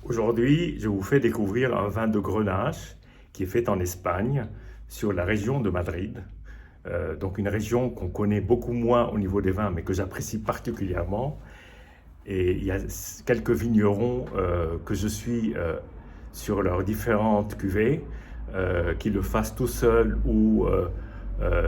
Aujourd'hui, je vous fais découvrir un vin de Grenache qui est fait en Espagne, sur la région de Madrid. Donc une région qu'on connaît beaucoup moins au niveau des vins, mais que j'apprécie particulièrement. Et il y a quelques vignerons que je suis sur leurs différentes cuvées, qu'ils le fassent tout seuls ou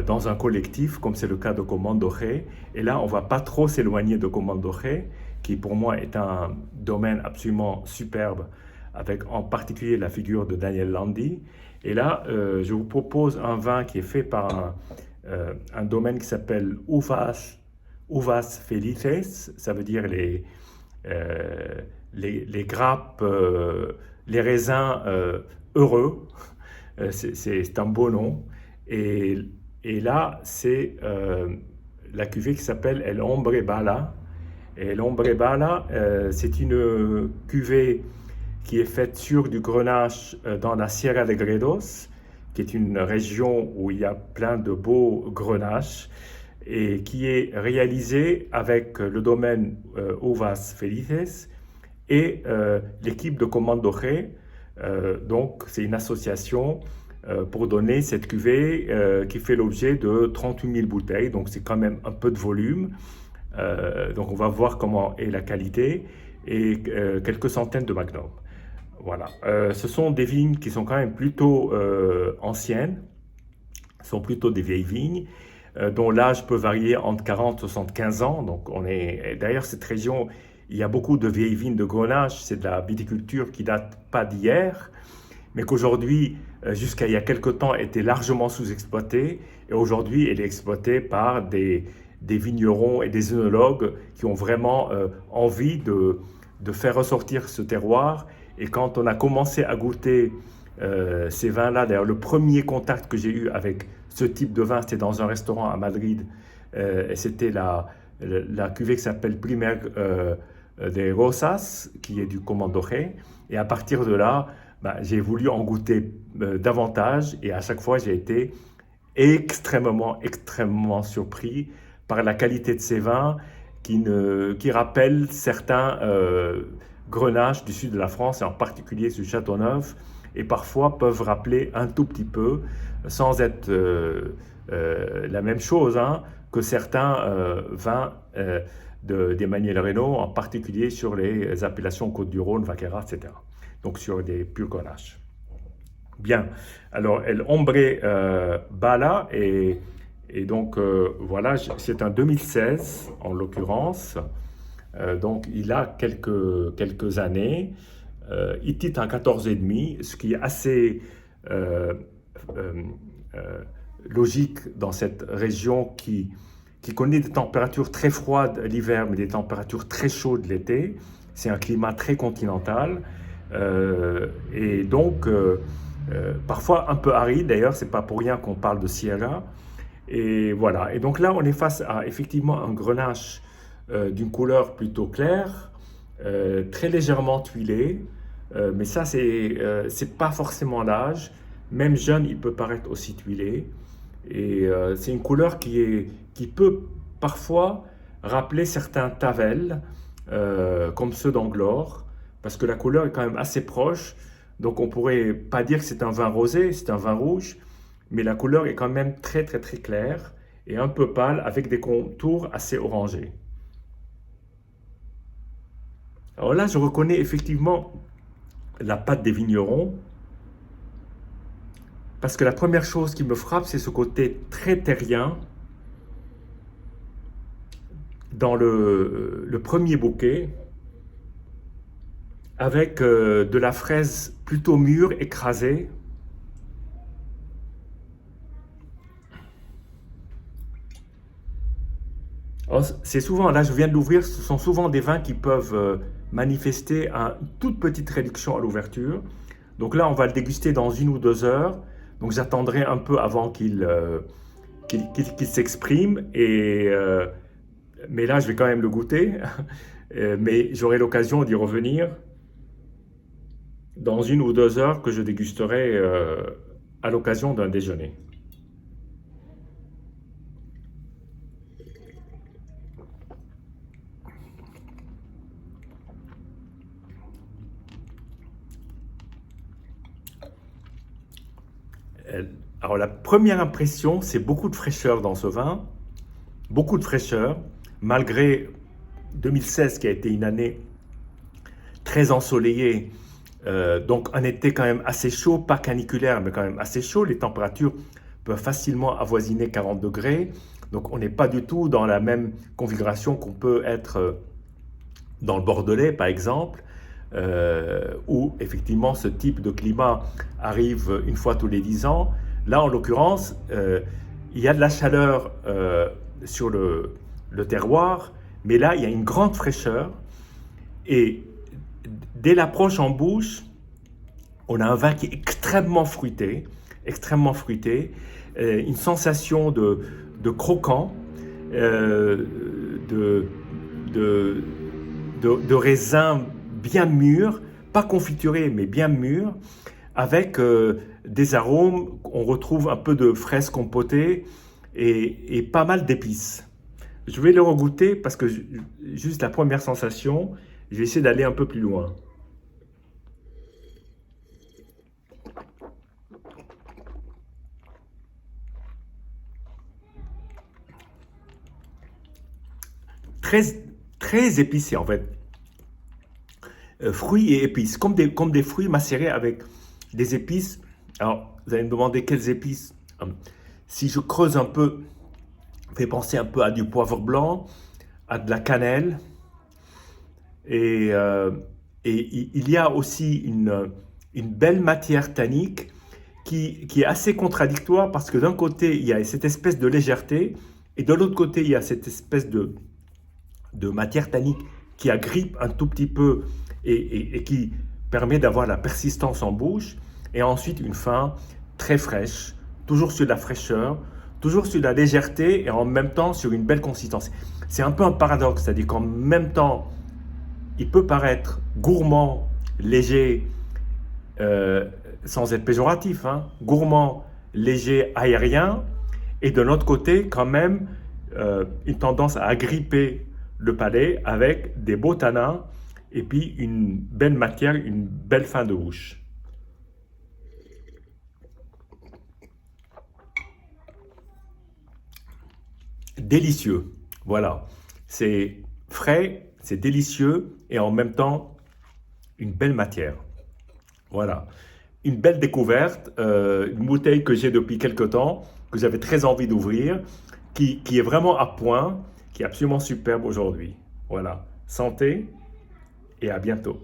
dans un collectif, comme c'est le cas de Comandoré. Et là, on ne va pas trop s'éloigner de Comandoré, qui pour moi est un domaine absolument superbe, avec en particulier la figure de Daniel Landi. Et là, je vous propose un vin qui est fait par un domaine qui s'appelle Uvas Felices, ça veut dire euh, les grappes, les raisins heureux. C'est un beau nom. Et, et là, c'est la cuvée qui s'appelle El Hombre Bala. Et El Hombre Bala, c'est une cuvée qui est faite sur du grenache dans la Sierra de Gredos, qui est une région où il y a plein de beaux grenaches, et qui est réalisée avec le domaine Uvas Felices et l'équipe de Comandoré. Donc, c'est une association pour donner cette cuvée qui fait l'objet de 38 000 bouteilles. Donc, c'est quand même un peu de volume. Donc, on va voir comment est la qualité et quelques centaines de magnums. Voilà. Ce sont des vignes qui sont quand même plutôt anciennes, sont plutôt des vieilles vignes, dont l'âge peut varier entre 40 et 75 ans. Donc on est d'ailleurs cette région, il y a beaucoup de vieilles vignes de Grenache, c'est de la viticulture qui date pas d'hier, mais qu'aujourd'hui, jusqu'à il y a quelque temps, était largement sous-exploitée, et aujourd'hui elle est exploitée par des vignerons et des œnologues qui ont vraiment envie de faire ressortir ce terroir. Et quand on a commencé à goûter ces vins-là, d'ailleurs le premier contact que j'ai eu avec ce type de vin, c'était dans un restaurant à Madrid, et c'était la cuvée qui s'appelle Primer de Rosas, qui est du Comandoré. Et à partir de là, bah, j'ai voulu en goûter davantage, et à chaque fois j'ai été extrêmement surpris par la qualité de ces vins qui rappellent certains grenaches du sud de la France, et en particulier du Châteauneuf, et parfois peuvent rappeler un tout petit peu, sans être la même chose, hein, que certains vins d'Emmanuel Reynaud, en particulier sur les appellations Côte-du-Rhône, Vaquera, etc. Donc sur des purs grenaches. Bien, alors El Hombre Bala, et donc voilà, c'est un 2016 en l'occurrence. Donc il a quelques années. Il titre un 14,5, ce qui est assez euh, euh, euh, logique dans cette région qui connaît des températures très froides l'hiver, mais des températures très chaudes l'été. C'est un climat très continental. Et donc, parfois un peu aride, d'ailleurs, c'est pas pour rien qu'on parle de Sierra. Et voilà. Et donc là, on est face à effectivement un grenache d'une couleur plutôt claire, très légèrement tuilé. Mais ça, c'est pas forcément l'âge. Même jeune, il peut paraître aussi tuilé. Et c'est une couleur qui peut parfois rappeler certains Tavel, comme ceux d'Anglore, parce que la couleur est quand même assez proche. Donc on pourrait pas dire que c'est un vin rosé, c'est un vin rouge, mais la couleur est quand même très claire et un peu pâle avec des contours assez orangés. Alors là, je reconnais effectivement la patte des vignerons, parce que la première chose qui me frappe, c'est ce côté très terrien dans le premier bouquet, avec de la fraise plutôt mûre, écrasée. Alors, c'est souvent, là je viens de l'ouvrir, ce sont souvent des vins qui peuvent manifester une toute petite réduction à l'ouverture. Donc là, on va le déguster dans 1 ou 2 heures. Donc j'attendrai un peu avant qu'il s'exprime. Mais là, je vais quand même le goûter. Mais j'aurai l'occasion d'y revenir dans 1 ou 2 heures que je dégusterai à l'occasion d'un déjeuner. Alors la première impression, c'est beaucoup de fraîcheur dans ce vin, beaucoup de fraîcheur, malgré 2016 qui a été une année très ensoleillée, donc un été quand même assez chaud, pas caniculaire, mais quand même assez chaud. Les températures peuvent facilement avoisiner 40 degrés, donc on n'est pas du tout dans la même configuration qu'on peut être dans le Bordelais par exemple, où effectivement ce type de climat arrive une fois tous les 10 ans. Là en l'occurrence, il y a de la chaleur sur le terroir, mais là il y a une grande fraîcheur et dès l'approche en bouche, on a un vin qui est extrêmement fruité, une sensation de croquant, de raisin bien mûr, pas confituré mais bien mûr, avec des arômes, on retrouve un peu de fraises compotées et pas mal d'épices. Je vais le regoûter parce que juste la première sensation, je vais essayer d'aller un peu plus loin. Très, très épicé en fait. Fruits et épices, comme des fruits macérés avec des épices. Alors, vous allez me demander quelles épices. Si je creuse un peu, fait penser un peu à du poivre blanc, à de la cannelle. Et, il y a aussi une belle matière tannique qui est assez contradictoire parce que d'un côté, il y a cette espèce de légèreté et de l'autre côté, il y a cette espèce de matière tannique qui agrippe un tout petit peu et qui permet d'avoir la persistance en bouche. Et ensuite, une fin très fraîche, toujours sur la fraîcheur, toujours sur la légèreté et en même temps sur une belle consistance. C'est un peu un paradoxe, c'est-à-dire qu'en même temps, il peut paraître gourmand, léger, sans être péjoratif, hein, gourmand, léger, aérien, et de l'autre côté, quand même, une tendance à agripper le palais avec des beaux tanins et puis une belle matière, une belle fin de bouche. Délicieux, voilà. C'est frais, c'est délicieux et en même temps une belle matière. Voilà. Une belle découverte, une bouteille que j'ai depuis quelque temps, que j'avais très envie d'ouvrir, qui est vraiment à point, qui est absolument superbe aujourd'hui. Voilà. Santé et à bientôt.